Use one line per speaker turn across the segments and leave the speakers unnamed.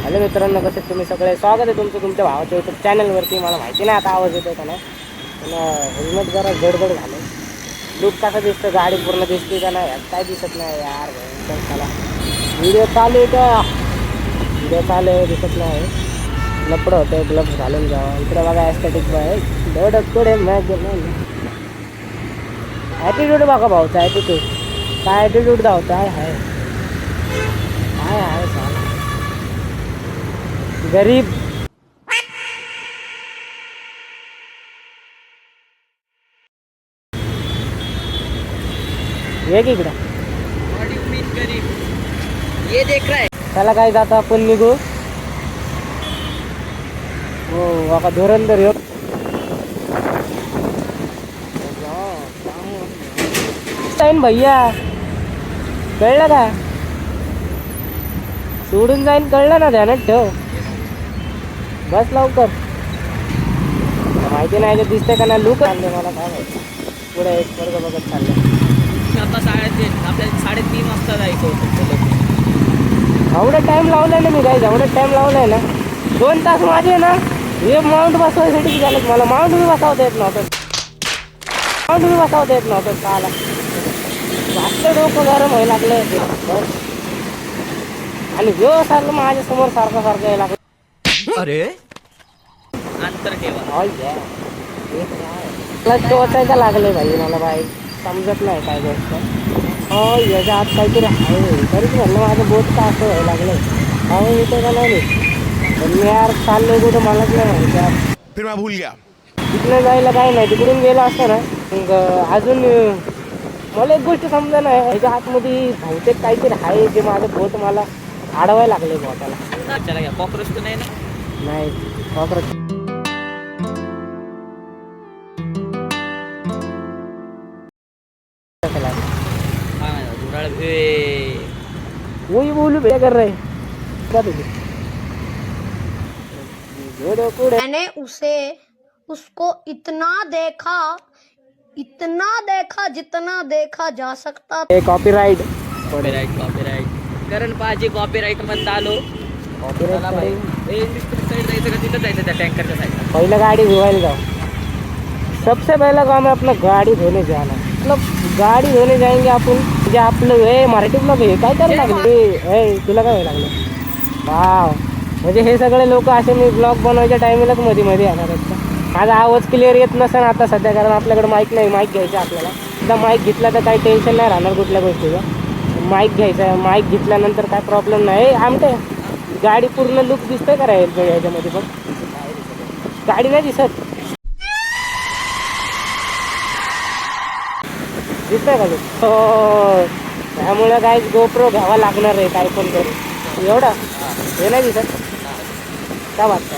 Hello मित्रांनो, कसे तुम्ही सगळे? स्वागत आहे तुमचं तुमच्या भावाच्या यूट्यूब चॅनलवरती. मला माहिती नाही आता आवाज येतो का नाही, पण हेल्मेट जरा गडबड झालं. लुक कसा दिसतं, गाडी पूर्ण दिसते का नाही काय दिसत नाही यार. त्याला व्हिडिओ चालू आहे का? व्हिडिओ चालू आहे दिसत नाही. लपडं होतं, ग्लव्स घालून जावं. इकडे बघा ॲस्थेटिक बाय डोडक पुढे मॅच ॲटिट्यूड बघा भाऊचा. ॲटिट्यूड काय ॲटिट्यूड धावता आहे काय आहे गरीब. ये की इकडं.
ये देख रहा है.
त्याला काय जातं आपण निघू. हो बघा धुरंधर योग. भैया कळलं का? सोडून जाईन कळलं ना, ध्यानात ठेव. बस लवकर. माहिती नाही का दिसतंय का ना लुक चालले मला काय माहिती. पुढे एक वर्ग बघत चाललं.
आता आपल्याला 3:30 वाजता जायचं होतं.
एवढं टाईम लावलाय ना मी काय, एवढं टाईम लावलाय ना. 2 तास माझे ना हे माउंट बसवायसाठी झालं. मला माउंट बी बसवता येत नव्हतं. का आला जास्त डोकं गरम व्हायला लागलं. आणि जो सारखं माझ्या समोर सारखं यायला लागलं.
अरे अंतर ठेवा.
क्लच टोचायला लागले भाई. मला बाई समजत नाही काय गोष्ट. हो याच्या आत काहीतरी आहे तरीच म्हणलं माझं बोट का असं व्हायला लागलं. हो इथे का नाही पण मी यार चाललोय कुठं मलाच नाही माहिती यार.
फिर मैं भूल गया.
तिकडे जायला काय नाही, तिकडून गेलं असतं ना मग अजून. मला एक गोष्ट समजा नाही, ह्याच्या आतमध्ये बहुतेक काहीतरी आहे जे माझं बोट मला अडवायला लागले बोटाला.
चला घ्या. कॉक्रोच तर नाही ना?
नाही कॉक्रोच. वही बोलू भैया कर रहे क्या तुझे?
मैंने उसको इतना देखा जितना देखा जा सकता.
कॉपीराइट
कॉपीराइट करण पाहिजे. कॉपीराइट मध्ये आलो. चला भाई. साईड जायचं का तिथं जायचं त्या टँकरच्या साईडला?
पहले गाड़ी धुआल जाओ. सबसे पहला काम है अपना गाड़ी धोने जाना. मतलब गाड़ी धोने जाएंगे आपण. म्हणजे आपलं हे मराठी ब्लॉग हे काय करायला लागले. तुला काय व्हायला लागलं? वाव. म्हणजे हे सगळे लोक असे मी ब्लॉग बनवायच्या टायमिंगलाच मध्ये येणार आहेत. माझा आवाज क्लिअर येत नसेल आता सध्या, कारण आपल्याकडे माईक नाही. माईक घ्यायचा आपल्याला. एकदा माईक घेतला तर काही टेन्शन नाही राहणार कुठल्या गोष्टीचं. माईक घ्यायचा आहे. माईक घेतल्यानंतर काय प्रॉब्लेम नाही. आमटे गाडी पूर्ण लुक दिसतोय का राहील ह्याच्यामध्ये पण? गाडी नाही दिसत. दिसतंय का लुक? हो त्यामुळे काय गोप्रो घ्यावा लागणार आहे काय पण करू. एवढा हे नाही दिसत का वाटतं?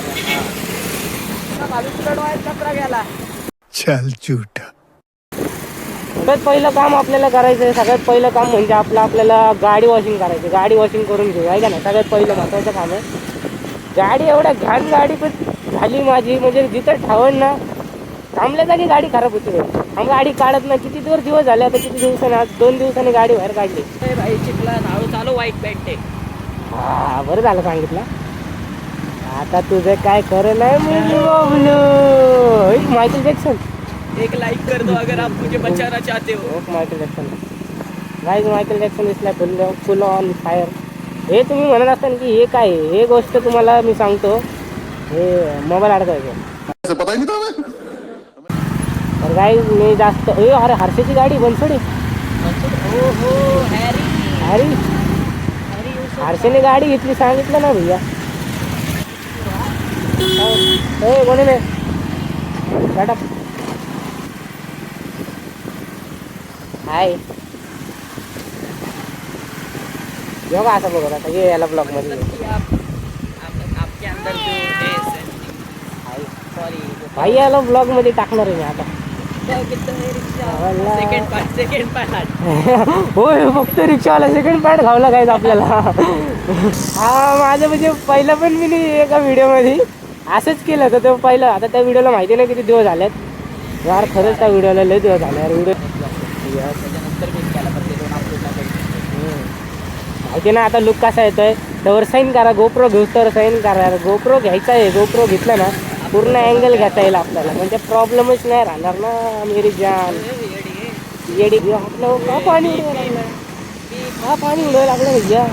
गेला.
चल झूठा.
सगळ्यात पहिलं काम आपल्याला करायचं आहे. सगळ्यात पहिलं काम म्हणजे आपल्याला गाडी वॉशिंग करायची. गाडी वॉशिंग करून घेऊ आहे का नाही? सगळ्यात पहिलं महत्त्वाचं काम आहे. गाडी एवढ्या घाण गाडी पण झाली माझी, म्हणजे जिथं ठावण ना थांबल्या जागी गाडी खराब होती. आम्ही गाडी काढत नाही. किती दिवस झाले आता, किती दिवसाने, आज 2 दिवसांनी गाडी बाहेर काढली.
भाई चिखला हळू चालू. वाईट पॅन्ट
हा बरं झालं सांगितलं. आता तुझं काय खरं नाही मुलू. Michael Jackson.
एक लाइक कर दो अगर आप मुझे बचाना चाहते हो.
Michael Jackson guys. Michael Jackson दिसला फुल ऑन फायर. हे तुम्ही म्हणत असताना की हे काय हे गोष्ट तुम्हाला मी सांगतो. हे मोबाईल अडकायचं
पता ही नहीं था हमें.
तर गाईज मी जास्त अरे हर्षेची गाडी बनसोडी.
हो हॅरी.
हर्षेने गाडी घेतली सांगितलं ना भैया. कोणी नाही मॅडम. हाय योगा असं बघत आता ये याला ब्लॉग मध्ये.
आपके अंदर जो है सॉरी
भाई याला ब्लॉग मध्ये टाकणार आहे मी आता.
सेकंड पार्ट
होय फक्त रिक्षावाला सेकंड पार्ट घावला काय आपल्याला. हा माझं म्हणजे पहिलं पण मी एका व्हिडिओमध्ये असंच केलं होतं. ते पहिलं आता त्या व्हिडिओला माहिती नाही किती दिवस झालेत यार. खरंच त्या व्हिडिओला लय दिवस झाले यार. व्हिडिओ
त्याच्यानंतर मी केला पण ते 2 अपलोड
माहिती ना आता लुक कसा येतोय त्यावर साईन करा. गोप्रो घेऊ तर साईन करा. गोप्रो घ्यायचा आहे. गोप्रो घेतला ना पूर्ण अँगल घेता येईल आपल्याला म्हणजे प्रॉब्लेमच नाही राहणार ना. मेरी जान येडी आपलं का पाणी उडवायला लागलं. का पाणी उडवायला लागलं भैया.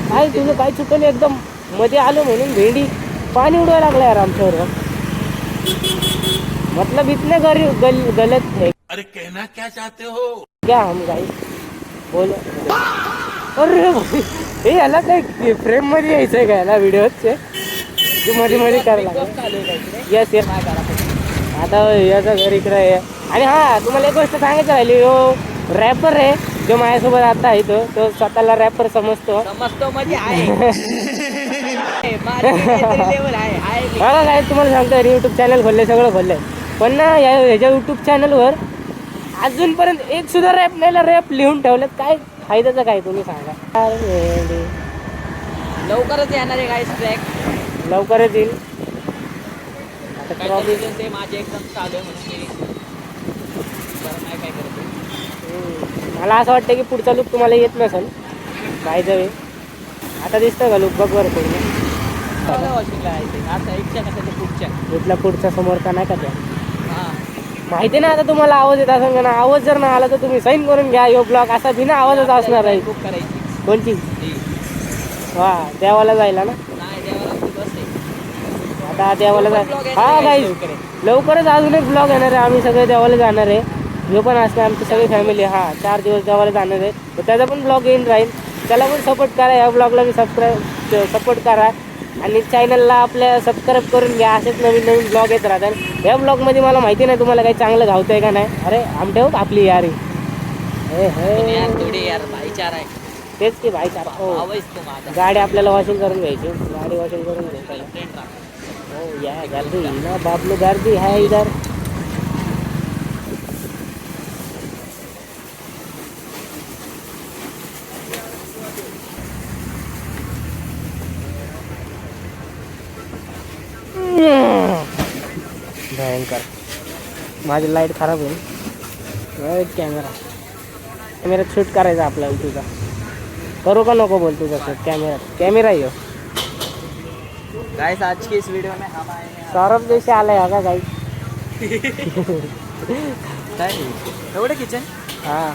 काय तुझं काय चुकलं एकदम मध्ये आलो म्हणून भेंडी पाणी उडवायला लागलं यार आमच्यावर. मतलब इतने गलत है.
अरे कहना क्या चाहते हो?
क्या हम गाइस बोलो. अरे भाई हे याला काय फ्रेम मध्ये यायचंय का याला व्हिडिओचे जे मध्ये मध्ये करायला लागेल. येस येस आता याचं घर इकडं आहे. आणि हा तुम्हाला एक गोष्ट सांगायचं राहिली. हो रॅपर आहे जो माझ्यासोबत आता आहे तो स्वतःला रॅपर समजतो
म्हणजे आहे लेवल आहे
बघा काय तुम्हाला सांगतो यूट्यूब चॅनल खोलले सगळं खोललंय पण ना ह्याच्या यूट्यूब चॅनलवर अजूनपर्यंत एक सुद्धा रॅप नाही रॅप लिहून ठेवलेत. काय फायद्याचं काय तुम्ही सांगा.
लवकरच येणार आहे गाईस ट्रॅक
लवकरच येईल. आता प्रॉब्लेम
ते माझे एकदम चालू आहे म्हणून काय करतो.
मला असं वाटतं की पुढचा लुक तुम्हाला येत नसेल काय जवे. आता दिसतं का लुक बघ बरं पूर्ण.
आता इच्छा कशाच्या पुढच्या
पुढचा समोर का नाही का त्या
हां
माहिती ना. आता तुम्हाला आवाज येत असेल का ना. आवाज जर ना आला तर तुम्ही साईन करून घ्या. यो ब्लॉग असा बिना आवाजच असणार आहे.
बुक करायची
कोणची वा देवाला जायला ना.
नाही देवाला खूप असते.
आता देवाला जाय हा गाईज लवकरच अजून एक ब्लॉग येणार आहे. आम्ही सगळे देवाला जाणार आहे. जो पण असते आमची सगळी फॅमिली 4 दिवस देवाला जाणार आहे. तर त्याचा पण ब्लॉग येऊन राहील. त्याला पण सपोर्ट करा. या ब्लॉगला मी सपोर्ट करा आणि चॅनलला आपल्या सबस्क्राईब करून घ्या. असेच नवीन नवीन ब्लॉग येत राहतात. या ब्लॉगमध्ये मला माहिती नाही तुम्हाला काही चांगलं घावतंय का नाही. अरे आमठेव आपली यारी
यार थोडी यार भाईचारा आहे.
तेच की भाईचारा. हो
आवाज तो माझा
गाडी आपल्याला वॉशिंग करून घ्यायची. गाडी वॉशिंग करून घ्यायची.
फ्रेंड राहा.
हो या गर्दी ना बाबलू गर्दी है इधर. भयंकर माझी लाईट खराब होईल. कॅमेऱ्यात शूट करायचा आपल्याला तुझा. करू का नको बोल तुझा शूट कॅमेरा येऊ.
गाइस आज की इस वीडियो में हम आए हैं
सौरभ जैसे आलाय हा का काही
काय एवढं किचन
हा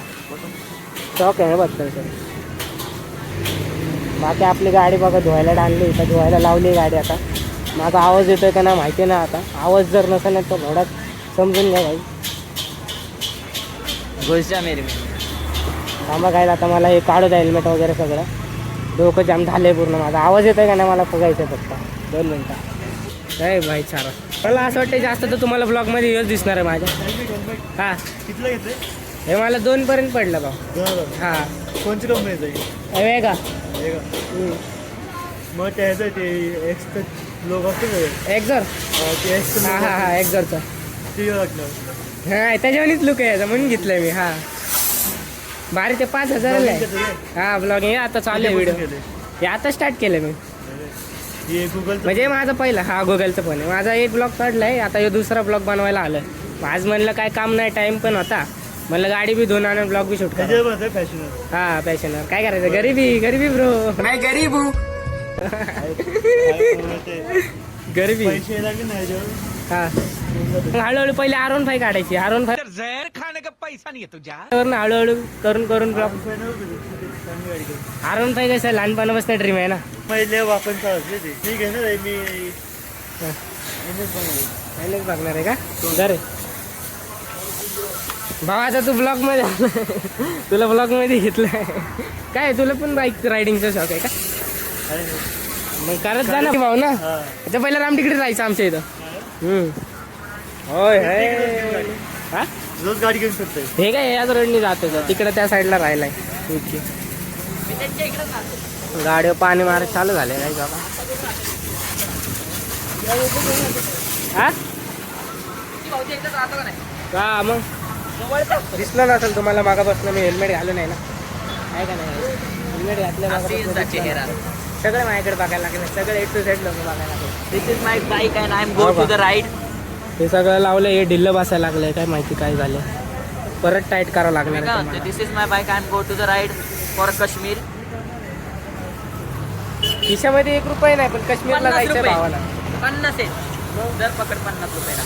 शॉक आहे बद्दल सर. बाकी आपली गाडी बघा धुवायला आणली इथं धुवायला लावली गाडी. आता माझा आवाज येतोय का ना माहिती ना. आता आवाज जर नसेल ना तर थोडा समजून घ्या काही.
घुसजा मेरे में
थांबा काय आता मला हे काढू द्या हेल्मेट वगैरे सगळं. डोकं जाम झालंय पूर्ण. माझा आवाज येतोय का नाही मला फुगायचं फक्त 2 मिनटं. काय भाई चारा मला असं वाटतं जास्त तर तुम्हाला ब्लॉगमध्ये येऊच दिसणार आहे माझ्या. हां
कितलं घेतलंय?
हे मला 2 पर्यंत पडलं भाऊ.
2000.
हां
कोणची कंपनीचं आहे?
हे का
हे का? मग त्याचं ते एक्सचं लोक असतो का?
एक्झर
ते एक्सचं
हां हां हां एक्झरचं
ते वाटलं.
हां त्याच्यावानीच लुक आहे याचा म्हणून घेतलंय मी. हां भारी ते 5000 आहे. हां ब्लॉगिंग आता चालू आहे व्हिडिओ. हे आता स्टार्ट केलं मी.
हे गुगल
म्हणजे माझा पहिला हा गुगलचं पण आहे. माझा एक ब्लॉग काढलाय आता हे दुसरा ब्लॉग बनवायला आलं. आज म्हणलं काय काम नाही टाइम पण होता म्हणलं गाडी बी धुवून आणून ब्लॉग बी शूट करा.
त्याच्यामध्ये फॅशन
हा पॅशनर काय करायचं. गरिबी ब्रो
मैं गरीब हूँ
गरिबी
पैसे लागले नाही
हा. मग हळूहळू पहिले R15 काढायची. R15
जहर खाने का पैसा नहीं है तुझा.
हळूहळू करून ब्लॉग. R15 कसं लहानपणापासून ड्रीम आहे ना.
पहिले वापन चालते ते ठीक आहे ना. मी
पहिलेच बघणार आहे का जरे भावा. आता तू ब्लॉग मध्ये तुला ब्लॉग मध्ये घेतलंय काय. तुला पण बाईक रायडिंगचा शॉक आहे का. मग करत जा ना भाऊ ना. आता पहिला रामटिकडे जायचं आमच्या इथं. होय हा
रोज गाडी घेऊन फिरतोय.
हे काय याच रोडनी जातो तिकडे त्या साईडला राहिलाय. गाडीवर पाणी मारत चालू झाले काय बाबा. हा का मग दिसलं नसेल तुम्हाला मागापासून मी हेल्मेट घालून आहे ना. आहे का नाही हेल्मेट घातलं सगळं माझ्याकडे बघायला लागलं. सगळं A to Z लोक बघायला लागले.
This is my bike and I am go to the ride.
हे सगळं लावलं हे ढिल्लं बसायला लागलंय काय माहिती काय झालं. परत टाईट करावं लागणार आहे.
This is my bike and go to the ride for Kashmir.
खिशामध्ये 1 रुपये नाही, पण काश्मीरला
50
जायचं
रुपये.
भावाला.
50 आहे. दर पकड 50 रुपयाला.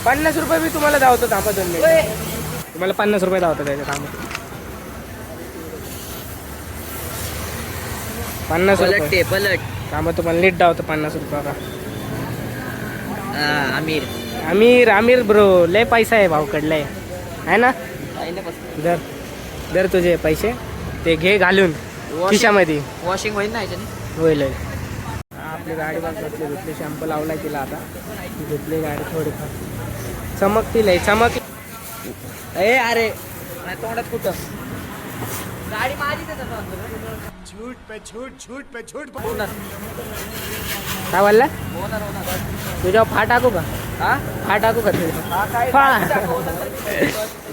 50 रुपये मी तुम्हाला धावतो, थांबा 2 मिनिट. तुम्हाला 50 रुपये धावतो त्याच्या थांबा. 50
पलट
रुपये
ते पलट.
थांबा, तुम्हाला नीट धावतो 50 रुपये का.
आमिर
आमिर आमिर ब्रो, लय पैसा आहे भाऊकडलाय, आहे ना.
पहिल्यापासून
दर दर तुझे पैसे ते घे घालून खिशामध्ये.
वॉशिंग होईल ना याच्याने.
होईल होईल. आपली गाडी बघ, धुतली शॅम्पू लावलाय तिला आता. धुतली गाडी थोडीफार चमकतील आहे, चमक.
ए अरे नाही तोंडात कुठं गाडी माझीच आहे तसं.
झूठ पे झूठ, झूठ पे झूठ.
होणार
काय बोलला?
होणार होणार.
तुझ्या फा टाकू का?
हा
फा टाकू का तुझ्या? फा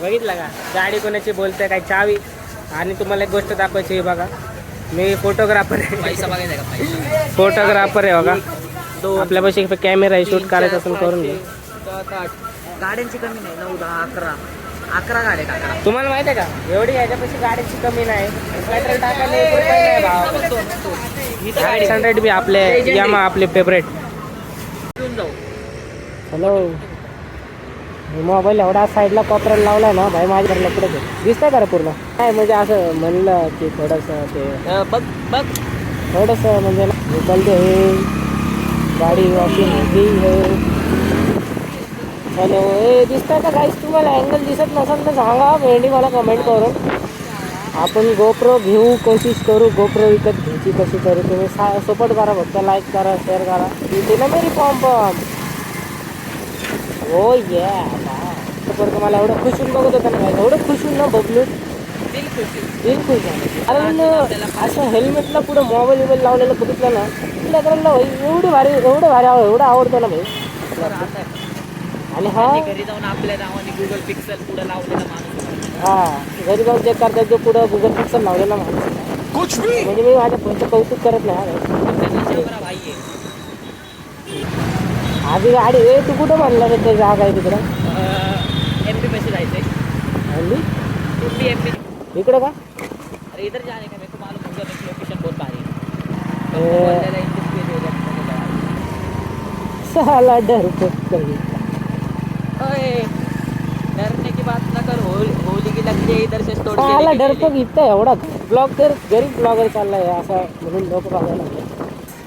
बघितलं का गाडी कोणाची बोलते काय चावी. आणि तुम्हाला एक गोष्ट दाखवायची आहे बघा, मी फोटोग्राफर आहे.
पैसा बघायचा का पैसा.
फोटोग्राफर आहे बघा. आपल्यापाशी कॅमेरा आहे, शूट करायचं असेल करून घे.
गाड्यांची कमी नाही. 9 10 11 गाड्या टाका.
तुम्हाला माहिती आहे का, एवढी याच्यापाशी गाडीची कमी नाही. पेट्रोल टाकायला 1 रुपये नाही भाव.
ही तर गाडी
600 बी आपले यामा आपले फेवरेट.
घेऊन जाऊ.
हॅलो, मोबाईल एवढा साईडला कॉपऱ्याला लावलाय ना भाई, माझ्या घरला पुढे दिसतंय का रे पूर्ण? काय म्हणजे असं म्हणलं की थोडंसं ते
बघ बघ
थोडंसं म्हणजे निकलते हे गाडी वॉशिंग होती हे. हॅलो, हे दिसतंय का गाईस? तुम्हाला अँगल दिसत नसेल तर सांगा, भेंडी मला कमेंट करून. आपण गोप्रो घेऊ, कोशिश करू गोप्रो विकत घ्यायची कशी करू. तुम्ही सपोर्ट करा, फक्त लाईक करा, शेअर करा. तिथे ना मेरी पॉम पॉम. हो ये मला एवढं खुश होऊन बघत होतं ना, एवढं खुश होऊन ना बबलू,
दिल खुशी.
दिल खुश आहे. कारण असं हेल्मेटला पुढं मोबाईल बिबाईल लावलेलं बघितलं ना, तुला करायला एवढं भारी एवढं आवडतं ना भाई. आणि हा
घरी जाऊन आपल्या नावाने गुगल पिक्सल पुढे लावलेला माणूस.
हा घरी जाऊन चेक करतात जो पुढं गुगल पिक्सल लावलेला माणूस.
कुछ भी
म्हणजे मी माझ्या फोनचं कौतुक करत नाही.
भाई आहे.
आधी गाडी तू कुठं म्हणला रे ते जागा आहे तिकडं?
MP पैसे जायचंय.
हल्ली
MP
इकडं का?
अरे इधर जाने का मेरे को मालूम होगा. मेरी लोकेशन बहुत भारी है.
ए.
बोललेला इंटरेस्ट होगा.
साला डरपोक कहीं.
ओए डरने की बात ना कर. होली की लगती है इधर से स्टोर.
साला डरपोक इथं एवढा ब्लॉग तर गरीब ब्लॉगर चाललाय असं म्हणून लोक बघायला लागले.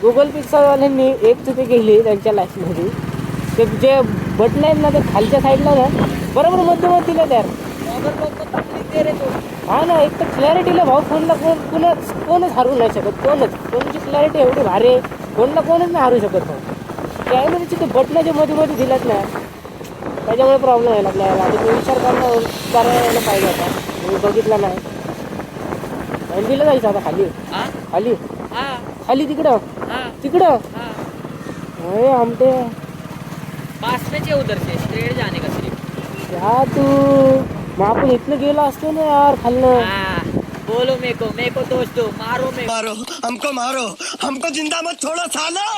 गुगल पिक्सलवाल्यांनी एक चुकी केली त्यांच्या लाईफमध्ये. ते जे बटन आहेत ना ते खालच्या साईडला ना बरोबर मध्यमात दिलं त्यार. हा ना, एक तर क्लॅरिटीला भाऊ फोनला कोणच हरू नाही शकत. कोणची क्लॅरिटी एवढी भारी आहे, फोनला कोणच नाही हरू शकत भाऊ. कॅमेऱ्याचे ते बटनं जे मध्ये दिलेत ना त्याच्यामुळे प्रॉब्लेम व्हायला लागला. आणि तो विचार करायला पाहिजे होता, मी बघितला नाही. एलबीला जायचं आता खाली खाली खाली तिकडं अरे आमटे
पास में चाहिए उधर से स्ट्रेट जाने का सिर्फ.
क्या तू मग आपण इथनं गेलो असतो ना यार खालनं.
बोलो मेरे को दोस्तों मारो
हमको जिंदा मत छोड़ो सालो.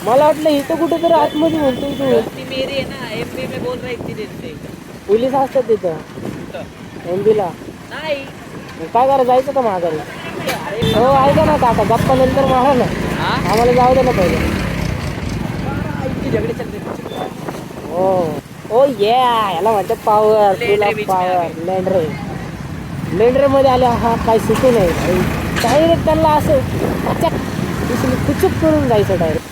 मला वाटलं इथं कुठेतरी आतमध्ये म्हणतोय तू.
गलती मेरी है ना. MP में बोल रहा इतनी देर से.
पोलीस असतात तिथं एमबीला.
नाही
काय करा जायचं का माघारी? हो ऐका ना काका, गप्पा नंतर मारा ना, आम्हाला जाऊ दे ना पहिले.
झगडे चल रहे.
हो ओ ये याला म्हणतात पॉवर, फुल ऑफ पॉवर. लेंडरे मध्ये आले हा काय सुटू नाही डायरेक्ट त्यांना असं कुचूक करून जायचं डायरेक्ट.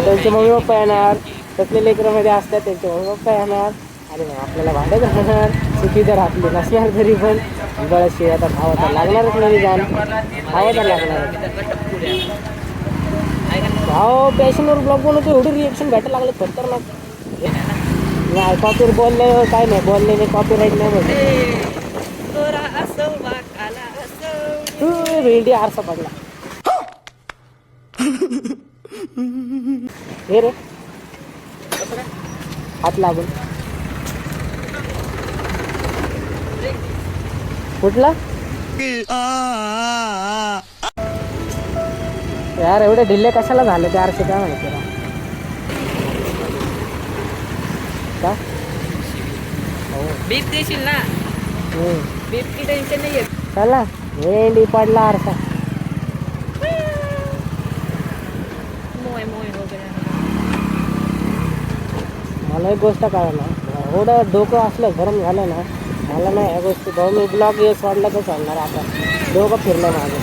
त्यांचे मम्मी पप्पा येणार, तसले लेकरामध्ये असतात त्यांचे मम्मी पप्पा येणार. अरे मग आपल्याला भाडं जाणार, चुकी जर आपली नसणार तरी पण बळशी आता भावाचा लागणारच नाही. जाण भावाचा लागणार भाव. पॅशनवर ब्लॉग बनवतो एवढी रिएक्शन भेटायला लागले खतरनाक. नाही कॉपीर बोलले काय नाही, बोलले नाही कॉपीराईट नाही बोलले. भेंडी आरसा पडला हे रे हात लागून. कुठला यार एवढे ढिल्ले कशाला झाले ते आरसे काय माहिती ना का?
बीप देशील ना. बीप की टेन्शन नाही आहे.
चला भेंडी पडला आरसा.
मोय मोय हो गया.
मला एक गोष्ट कळलं ना, एवढं डोकं असलं गरम झालं ना, मला नाही या गोष्टी भाऊ. मी ब्लॉग हे सोडला तर सोडणार आता. डोकं फिरलं माझं.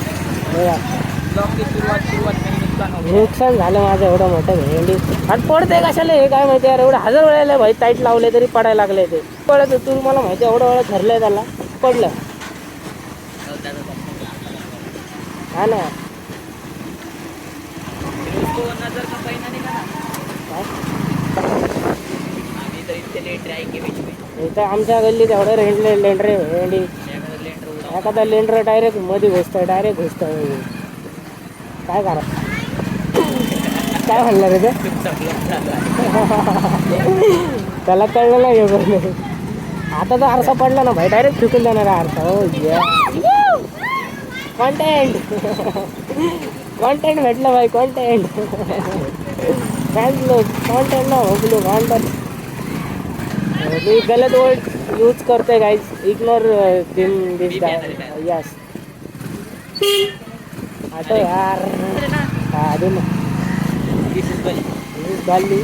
ब्लॉगची सुरुवात काही नुकसान हो गया.
नुकसान झालं माझं एवढं मोठं भेंडी. आणि पडते कशाला हे काय माहिती यार. एवढं 1000 वेळेला भाई टाईट लावले तरी पडायला लागले ते. पडत तू मला माहिती एवढं वेळा धरलंय त्याला पडलं. हा ना.
उसको नजर का पहिना नहीं करना.
काय?
आम्ही तर इतके लेट राहींगे बीच में.
इथं आमच्या गल्लीत एवढं लेंडरे भेंडी.
एखादं लेंडर उडा.
एखादा लेंडर डायरेक्ट मध्ये घुसतोय, डायरेक्ट घुसतोय. काय करा. काय म्हणलं रे ते? त्याला कळलं नाही हे. आता तर आरसा पडला ना भाई, डायरेक्ट फेकून जाणार आरसा. हो कॉन्टेंट कॉन्टेंट भेटलं भाई, कॉन्टेंट. फॅन्स लोक कॉन्टेंट ना हो कॉन्टेंट. मी गलत वर्ड यूज करते गाईज. इग्नोर दिस यस. आटो यार. हा दे ना.
दिस इज बली.
झाली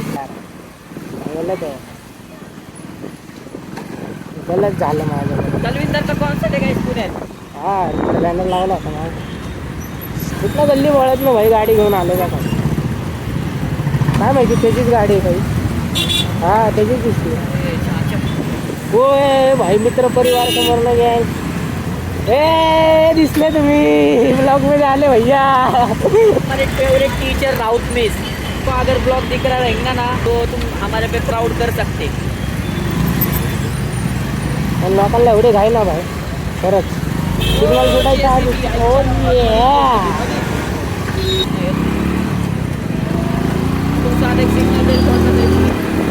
गलत झालं माझं.
तलविंदरचा कॉन्सर्ट आहे गाईस पुण्यात.
हा लँडर लावला होता ना. कुठल्या गल्ली वळत ना भाई, गाडी घेऊन आलो का काय माहिती. त्याचीच गाडी आहे काही. हा त्याचीच दिसते. हो भाई मित्र परिवार समोर न गँग. ए दिसले तुम्ही ब्लॉग मध्ये आले भैया.
हमारे फेवरेट टीचर राउत मिस को अगर ब्लॉग दिख रहा रहेगा ना तो तुम हमारे पे प्राउड कर सकते.
पण लोकांना एवढे घाई ना भाई खरंच. सिग्नल सुटायच्या आधी. हो
खूप सारे सिग्नल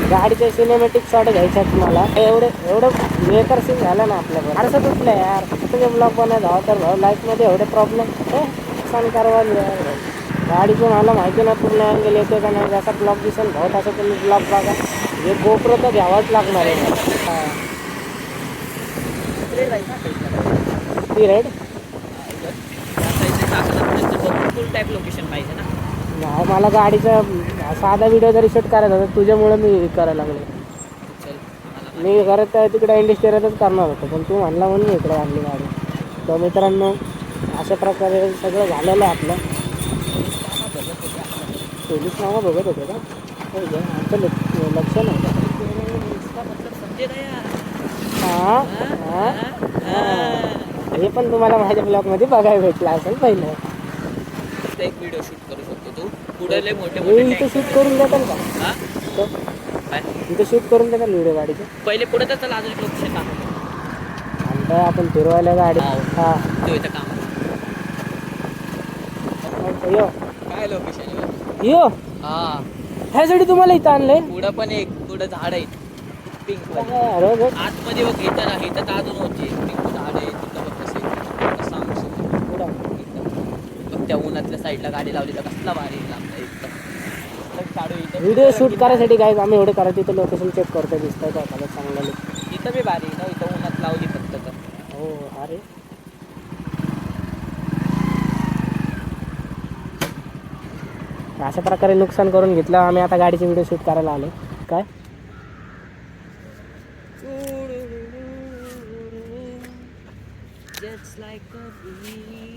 गाडीचे सिनेमॅटिक शॉट घ्यायच्यात तुम्हाला. एवढं बेकार सीन झालं ना आपल्यावर. असं तुटलं यार. तुझे ब्लॉग बनत हवा तर भाऊ लाईफमध्ये एवढे प्रॉब्लेम नुकसान करवा. गाडीचं मला माहिती ना पूर्ण अँगल येतो का नाही. जसा ब्लॉग दिसेल भाऊ तसं तुम्ही ब्लॉग बघा. हे गोप्रो तर घ्यावाच लागणार आहे. हां ती रेड
फुल टाईप लोकेशन पाहिजे ना.
नाही मला गाडीचा साधा व्हिडिओ जरी शूट करायचा होता तुझ्यामुळे मी करायला लागले.
चल
मी करत तिकडे इंडस्ट्रीतच करणार होतो पण तू म्हणला म्हणून मी इकडे आणली गाडी. तर मित्रांनो अशा प्रकारे सगळं झालेलं आहे आपलं. पोलीस नावा बघत होते का? हो का आमचं लक्ष नव्हतं.
समजे ना यार.
हां हां हां हे पण तुम्हाला माझ्या ब्लॉगमध्ये बघायला भेटलं असेल पहिलं.
एक व्हिडिओ शूट करू शकतो तू. पुढे लय मोठे
हे
मोठे
इथं शूट करून देतात का?
हा
तो
काय
इथं शूट करून देतात व्हिडिओ गाडीचं.
पहिले पुढे तर चला अजून एक लोकेशन दाखव.
आणि आपण फिरवायला गाडी. हां
तो इथं काम
यो
काय लोकेशन
यो
हा.
ह्यासाठी तुम्हाला इथं आणलंय.
पुढं पण एक पुढं झाड आहे पिंक
अरे बघ
आतमध्ये बघ इथं नाही तर अजून होती पिंक झाड आहे तिथं बघ कसे सांगू
पुढं.
बघ त्या उन्हातल्या साईडला गाडी लावली तर कसला भारी लागतं एकदम. काढू इथं
व्हिडिओ शूट करायसाठी काय आम्ही एवढे करायचं. इथं लोकेशन चेक करतो दिसतंय का आपल्याला चांगलं.
इथं बी भारी ना इथं उन्हात लावली फक्त तर.
हो अरे अशा प्रकारे नुकसान करून घेतलं आम्ही. आता गाडीचे व्हिडिओ शूट करायला आलो. काय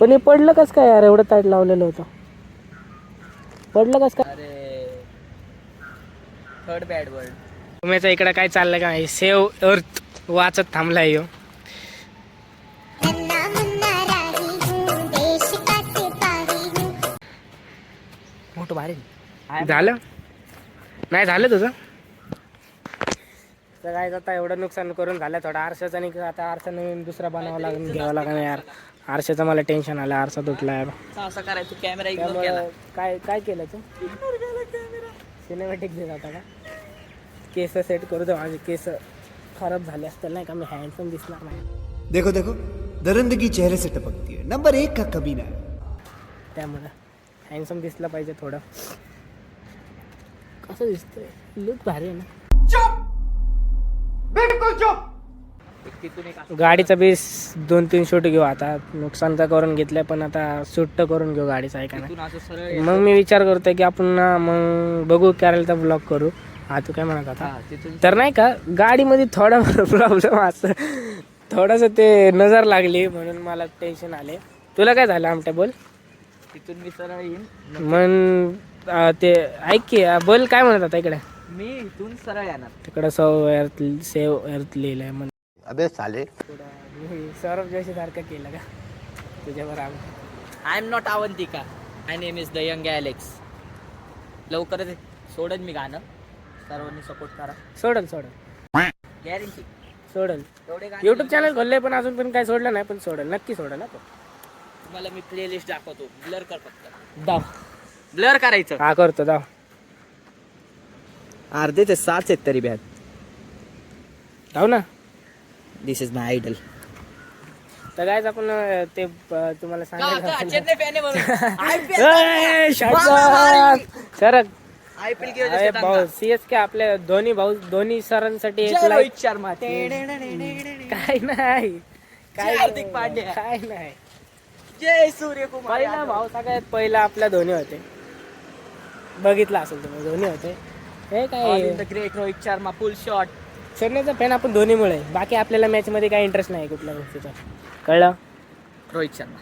पण हे पडलं कस काय यार. एवढं ताट लावलेलं होतं. पडलं कस काय.
अरे थर्ड बॅड वर्ड.
तुम्हीचं इकडं काय चाललं का नाही. सेव्ह अर्थ वाचत थांबलाय ह्यो. मोठं भारी झालं नाही झालं तुझं. तर काय आता एवढं नुकसान करून झालं. थोडं आरशाचं नाही आता आरसा नवीन दुसरा बनावं लागेल घ्यावं लागेल यार. आरशाचं मला टेन्शन आलं. आरसा तुटला यार.
असं करायचं कॅमेरा इग्नोर केला.
त्यामुळं काय काय केलं तू. सिनेमॅटिक देत होता का. केस सेट करू दे. माझे केस खराब झाले असतील नाही का. मी हँडसम दिसणार नाही.
देखो देखो दरिंदगी चेहरे से टपकती है. नंबर 1 का कमीना.
त्यामुळं हँडसम दिसलं पाहिजे थोडं. कसं दिसतंय लुक भारी आहे ना.
चुप बिल्कुल चुप.
तिथून एक
गाडीचा बेस 2-3 शूट घेऊ आता. नुकसान तर करून घेतलंय पण आता शूट तर करून घेऊ गाडीचा आहे का नाही.
तिथून असं सरळ
मग मी विचार करतोय की आपण ना मग बघू केरळचा ब्लॉग करू. हा तू काय म्हणत आता
तिथून
तर नाही का गाडीमध्ये थोडा प्रॉब्लेम असं थोडंसं ते नजर लागली म्हणून मला टेन्शन आले. तुला काय झालं आमट्या बोल.
तिथून मी सरळ येईन.
मग ते ऐक की बोल काय म्हणत आता इकडे.
मी इथून सरळ येणार.
तिकडं सेव एअर्थ लिहिलंय म्हणून.
अबे साले
मी सौरभ जोशी सारखं केलं का तुझ्यावर
I am not Avantika. My name is the young Alex. लवकरच सोडन मी गाणं. सर्वांनी सपोर्ट करा.
सोडल
गॅरंटी.
सोडल
एवढे गाणे
युट्यूब चॅनल खोललंय पण अजून पण काय सोडलं नाही पण सोडल नक्की सोडल ना.
तुम्हाला मी प्लेलिस्ट दाखवतो. ब्लर कर फक्त.
दाव
ब्लर करायचं.
हा करतो दाव.
अर्धे ते 7 आहेत तरी बॅग.
दाव ना.
दिस इज माय आयडल.
तर गायच आपण ते तुम्हाला सरक भाऊ CSK आपल्या दोन्ही सरांसाठी एक
रोहित शर्मा.
काय नाही काय
हार्दिक पांड्या.
काय नाही.
जय सूर्यकुमार.
पहिला भाऊ सगळ्यात पहिला आपला धोनी होते. बघितला असेल तुम्ही धोनी होते. हे काय
ग्रेट रोहित शर्मा फुल शॉट.
चेन्नईचा फॅन आपण धोनीमुळे. बाकी आपल्याला मॅच मध्ये काही इंटरेस्ट नाही कुठल्या गोष्टीचा. कळलं.
रोहित शर्मा.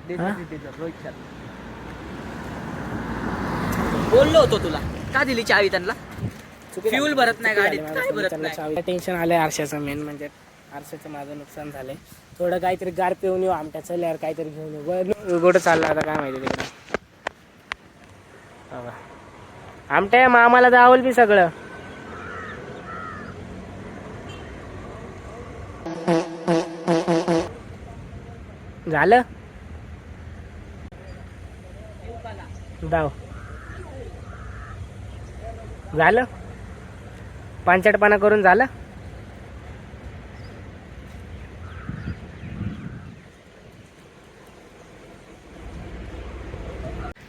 रोहित शर्मा बोललो होतो तुला. का दिली चावी त्यांना. फ्यूल भरत नाही गाडीत. काय भरत नाही.
टेन्शन आलंय आरशाचं. मेन म्हणजे आरशाचं माझं नुकसान झालंय. थोडं काहीतरी गार पिऊन येऊ. आमट्या चल यार काहीतरी घेऊन येऊ. गोड चाललं आता काय माहिती तिकडं. आमट्या मामाला दावल बी सगळं. झालं दाव झालं. पांचटपणा करून झालं.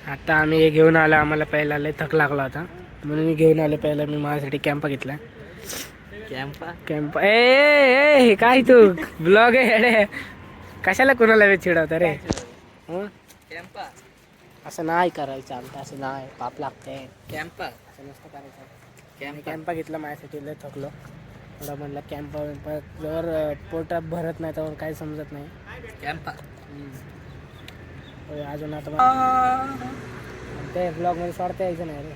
आता आम्ही हे घेऊन आलो. आम्हाला पहिला लय थक लागला होता म्हणून मी घेऊन आलो. पहिला मी माझ्यासाठी कॅम्पा घेतला. कॅम्पा ए काय तू ब्लॉग आहे येडे. कशाला कोणाला वेळ चिडवता रे. असं नाही करायचं आमचं. असं नाही पाप लागते.
कॅम्पा
असं नसतं करायचं. कॅम्पा घेतला माझ्यासाठी. लय थकलो थोडं. म्हणलं कॅम्पा जवळ पोटात भरत नाही तर काही समजत नाही.
कॅम्पा
अजून आता ते ब्लॉग मध्ये सोडता यायचं नाही रे.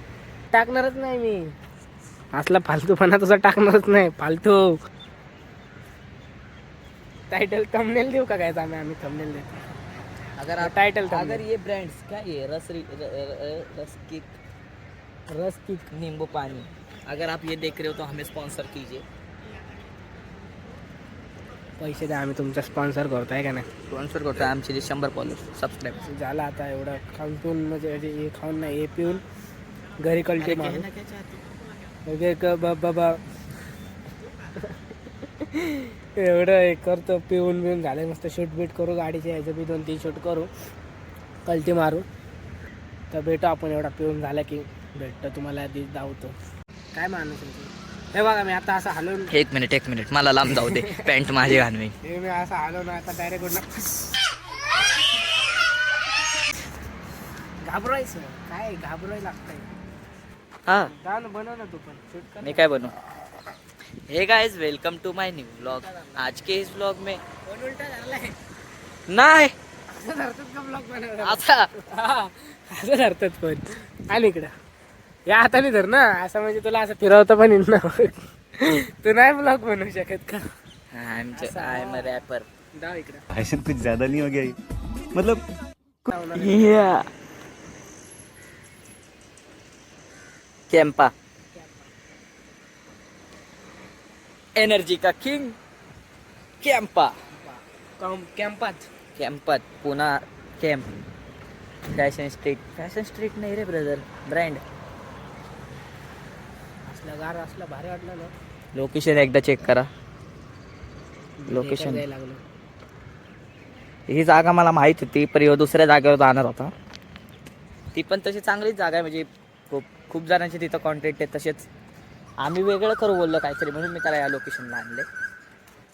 टाकणारच नाही मी. असला फालतूपणा तुझा टाकणारच नाही. फालतू टाइटल थंबनेल देऊ का काय. आम्ही थंबनेल देतो.
अगर आप
टाइटल
अगर ये ब्रांड्स क्या ये रस किक नींबू पानी अगर आप ये देख रहे हो तो हमें स्पॉन्सर कीजिए.
पैसे द्या. आम्ही तुमचा स्पॉन्सर करतोय का नाही.
स्पॉन्सर करतो. आमचे 100 फॉलोअर्स सबस्क्राईब
झालं आता. एवढं खाऊन पिऊन म्हणजे हे खाऊन नाही हे पिऊन घरी कल्टी मारून बाबा एवढं हे करतो. पिऊन बिऊन झालं मस्त शूट बीट करू. गाडीचे ह्याचं बी 2-3 शूट करू. कल्टी मारू. तर भेटू आपण. एवढा पिऊन झाला की भेटतो तुम्हाला. आधी धावतो काय माणूस. हे बघा मी आता असं हलवून.
एक मिनिट मला लांब जाऊ दे. पॅन्ट माझी घालवी.
हे मी असं हलवून आता डायरेक्ट घाबरायचं काय. घाबरायला लागतंय.
हा
बनव ना तू पण शूट कर.
मैं क्या बनूं. Hey guys welcome to my new vlog. आज के इस व्लॉग में
उलटा झालाय.
नाही
असं धरतात का ब्लॉग बनवलं.
आता
असं धरतात पण. आणि इकडं या हाताने धर ना. असं म्हणजे तुला असं फिरवतं पण येईल ना. तू नाही ब्लॉग बनवू शकत का.
I am a wrapper.
दाव इकडं.
भाषण कुछ ज्यादा नहीं हो गया ये? मतलब
कॅम्पा एनर्जी का किंग. कॅम्पा कॅम्पात पुन्हा कॅम्प. फॅशन स्ट्रीट नाही रे ब्रदर. ब्रँड.
असलं गार असलं भारी वाटलं ना.
लोकेशन एकदा चेक करा. लोकेशन
द्यायला लागलो.
ही जागा मला माहीत होती पण दुसऱ्या जागेवर जाणार होता. ती पण तशी चांगलीच जागा आहे. म्हणजे खूप जणांचे तिथं कॉन्टॅक्ट आहेत. तसेच आम्ही वेगळं करू बोललो काहीतरी म्हणून मी त्याला या लोकेशनला आणले.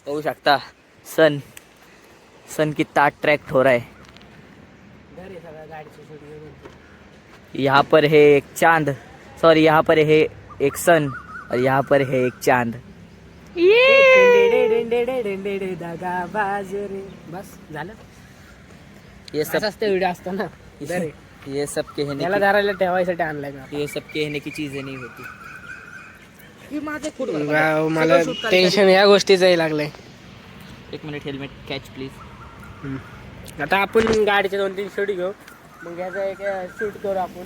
बघू शकता सन कितना अट्रैक्ट हो रहा है।
घर आहे सगळं गाडीचं शूट घेऊन.
यहाँ पर है एक चांद, सॉरी यहाँ पर है एक सन और यहाँ पर है एक चांद।
दागाबाज रे. बस झालं.
ये सब
असंच ते व्हिडिओ असतो ना. दर
ये सब कहने
त्याला धरायला ठेवायसाठी आणलाय मी.
की ये सब कहने की चीजें नहीं होती।
वाव, मला टेन्शन या गोष्टीचंही लागलंय.
एक मिनिट, हेल्मेट कॅच प्लीज।
आता आपण गाडीचे 2-3 शूट घेऊ, मग ह्याचा एक शूट करू आपण.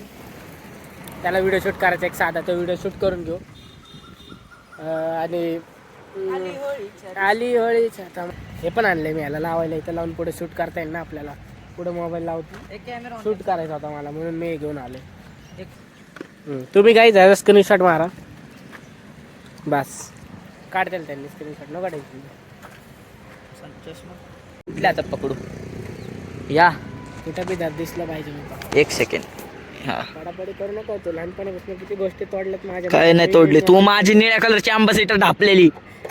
त्याला व्हिडिओ शूट करायचा एक साधा, तो व्हिडिओ शूट करून घेऊ. आणि आली होळी आता हे पण आणलंय मी, याला लावायला इथं लावून पुढे शूट करता येईल ना आपल्याला. पुढे मोबाईल लावतो, शूट करायचा होता मला म्हणून मी घेऊन आले. तुम्ही काही जायचं स्क्रीनशॉट मारा बस. काढतील त्यांनी स्क्रीनशॉट, न काढायची.
कुठल्या आता पकडू या
कुठं बी दिसलं पाहिजे मी.
एक सेकंड. हा
पडापडी करू नका. तू लहानपणापासून किती गोष्टी तोडल्यात माझ्या.
काय नाही तोडली तू, माझी निळ्या कलरची अंबासिटर ढापलेली.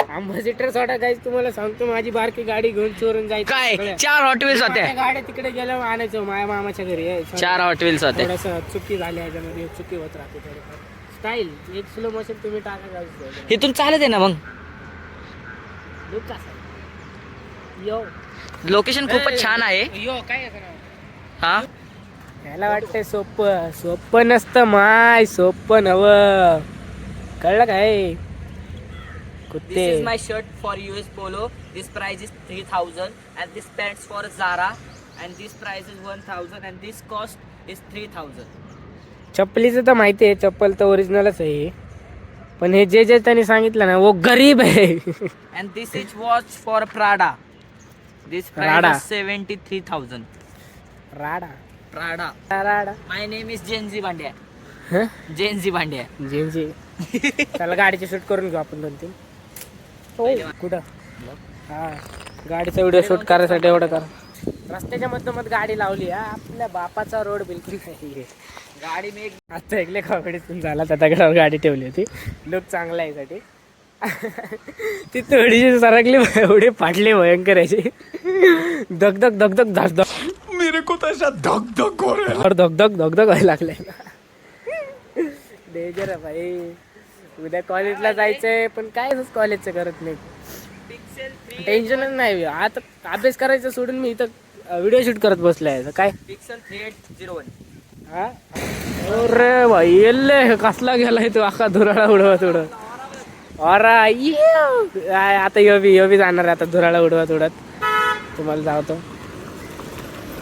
अंबासिडर सोडा काही तुम्हाला सांगतो, माझी बारकी गाडी घेऊन चोरून जायची.
काय 4 हॉट व्हील्स होत्या,
गाड्या तिकडे गेल्या आणायचो माझ्या मामाच्या घरी.
4 हॉट व्हील्स होत्या.
थोडस चुकी झाली याच्यामध्ये, चुकी होत राहते थोडीफार. स्टाईल एक स्लो मोशन तुम्ही टाका गाडी.
इथून चालत आहे ना मग.
लुक कसा यो
लोकेशन खूपच छान आहे.
यो काय
हा
याला वाटतंय सोपं नसतं माय, सोपं नवं. कळलं काय कुत्ते.
This is my shirt for US Polo. This price is 3000 and this pants for Zara and this price is 1000 and this cost is 3000.
चप्पलीचं तर माहिती आहे, चप्पल तर ओरिजिनलच आहे. पण हे जे त्यांनी सांगितलं ना वो गरीब आहे.
And this is watch for Prada. This price
Prada.
is 73000.
राडा
Prada.
राडा
My name is Jenzi Bandia.
हं?
Jenzi Bandia.
जीन्सी. त्याला गाडीचे शूट करून घेऊ आपण 2-3. कुठं हा गाडीचा व्हिडिओ शूट करायसाठी एवढं करा. रस्त्याच्या मधोमध गाडी लावली. हा आपल्या बापाचा रोड बिलकुल नाही.
गाडी में
आता ऐकले कॉमेडीतून झाला, त्या दगडावर गाडी ठेवली होती. लुक चांगला आहे साठी. ती थोडीशी सरकली, एवढे फाटले भयंकर याची. धक धक धक धक धक धक
मेरे को तो ऐसा धक धक हो रहा है.
धक धक धक धक व्हायला लागले. डेंजर आहे भाई. उद्या कॉलेजला जायचंय पण काय कॉलेजचं करत नाही. टेन्शनच नाही. आता अभ्यास करायचं सोडून मी इथं व्हिडिओ शूट करत बसलाय. काय
Pixel 3801.
हा अरे भाई येल्ले कसला गेलाय तो, आखा धुराळा उडवत उडत. अरे आता योबी जाणार आहे आता धुराळा उडवत उडत. तुम्हाला जावतो.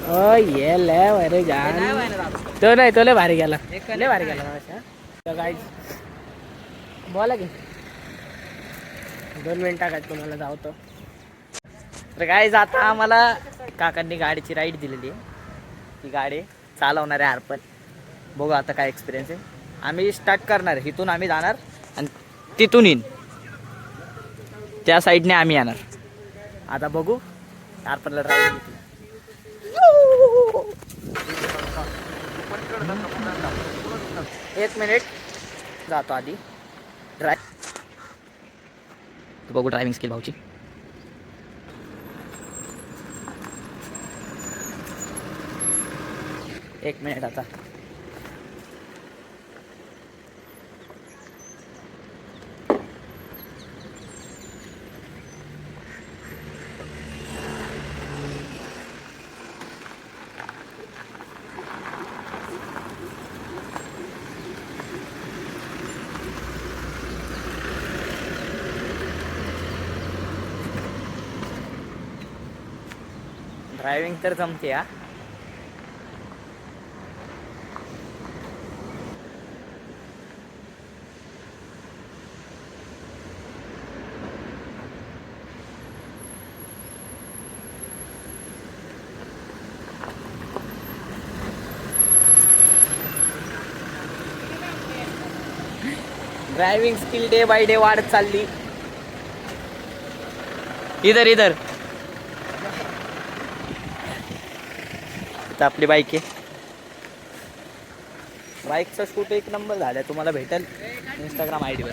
ओ ये लय भारी जान. तो नाही, तो लय भारी गेला, लय भारी गेला माझ्या. गाईज बोला की 2 मिनिटं काय तुम्हाला जावतो.
तर काय आता आम्हाला काकांनी गाडीची राईड दिलेली आहे. ती गाडी चालवणार आहे अर्पण. बघू आता काय एक्सपिरियन्स आहे. आम्ही स्टार्ट करणार, इथून आम्ही जाणार आणि तिथून येईन, त्या साईडने आम्ही येणार. आता बघू अर्पणला ड्राईव्ह. 1 मिनिट जातो आधी बघू ड्रायव्हिंग स्किल भाऊची. एक मिनिट आता. ड्रायव्हिंग तर जमते हा. Driving skill day by day वाढत चालली. इधर इधर आपली बाईक आहे. बाईकचा शूट 1 नंबर झाला, तुम्हाला भेटेल Instagram ID वर.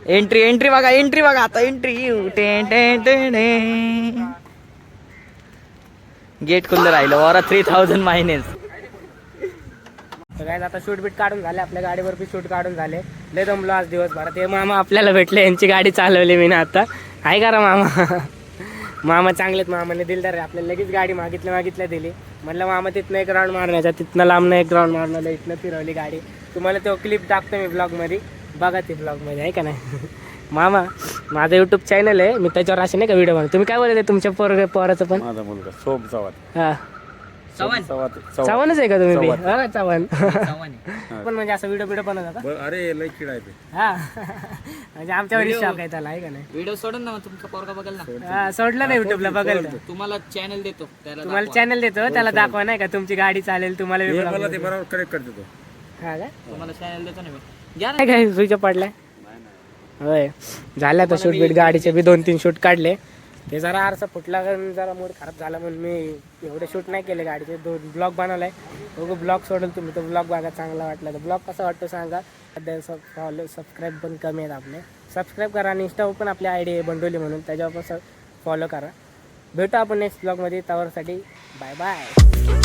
एंट्री बघा आता एंट्री गेट खुल्लं राहिलं वर 3000 मायनेस.
तर काय आता शूट बीट काढून झाले, आपल्या गाडीवर बी शूट काढून झाले. लय दमलो आज दिवसभरात. हे मामा आपल्याला भेटले, यांची गाडी चालवली मी ना आता. आहे का रा मामा? मामा चांगलेत, मामाने दिलदार आहे. आपल्याला लगेच गाडी मागितल्या दिली. म्हटलं मामा तिथनं एक राऊंड मारण्याचा, तिथनं लांबनं एक राऊंड मारण्याला, इथनं फिरवली गाडी. तुम्हाला तो क्लिप टाकतो मी ब्लॉगमध्ये, बघा ते ब्लॉगमध्ये, आहे का नाही? मामा माझं यूट्यूब चॅनल आहे, मी त्याच्यावर असे नाही का व्हिडिओ बनवतो. तुम्ही काय बोलते तुमच्या पोराचं पण?
माझा मुलगा सोम चव्हाण.
हां चव्हाणच आहे का तुम्ही बी? हा चव्हाण. पण म्हणजे असं व्हिडिओ बनवता का?
अरे लय किडायचे.
हा म्हणजे आमच्यावर शॉक आहे त्याला, आहे का नाही?
व्हिडिओ सोडून ना मग तुमचा पोरगा बघेल ना.
हा सोडलं नाही युट्यूबला बघायला.
तुम्हाला चॅनल देतो
तुम्हाला चॅनल देतो, त्याला दाखवा नाही का तुमची गाडी चालेल, तुम्हाला बी
मला
vlog
ते बरोबर करेक्ट करतो तो.
हा का?
तुम्हाला चॅनल देतो ना मी. घ्या ना.
काय काय स्विच पडलाय? होय झालं आता शूट बीट, गाडीचे बी 2-3 शूट काढले. ते जरा आरसा फुटला कारण जरा मूड खराब झाला म्हणून मी एवढे शूट नाही केले गाडीचे. 2 ब्लॉग बनवलाय. बघू ब्लॉग सोडेल तुम्ही, तो ब्लॉग बघा, चांगला वाटला तर. ब्लॉग कसा वाटतो सांगा. सध्या सबस्क्राईब पण कमी आहेत आपले. सबस्क्राईब करा आणि इंस्टावर पण आपली आयडी आहे बंडोली म्हणून, त्याच्यावर पण फॉलो करा. भेटू आपण नेक्स्ट ब्लॉगमध्ये. त्यावरसाठी बाय बाय.